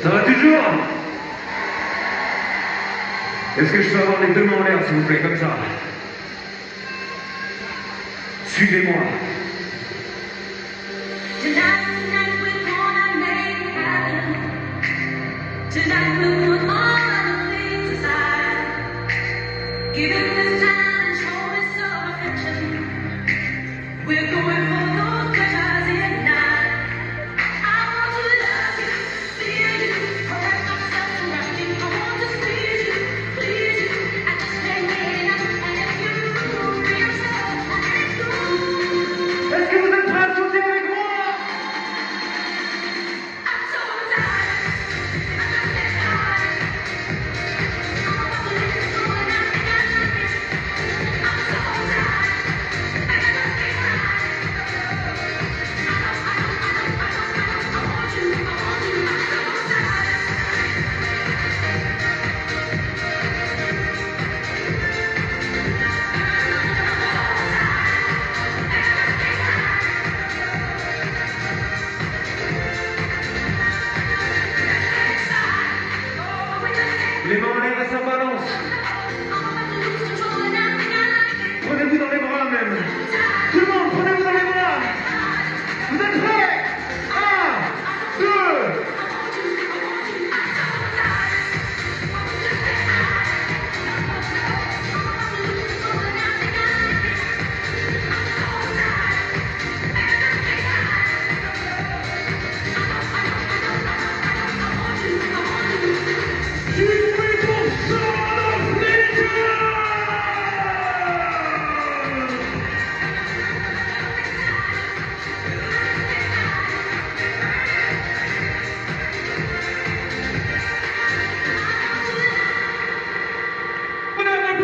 Ça va toujours? Est-ce que je peux avoir les deux mains en l'air, s'il vous plaît, comme ça? Suivez-moi. Tonight we're gonna make it happen. Tonight we'll put all the things aside. Give it this time and show me some affection. We're going for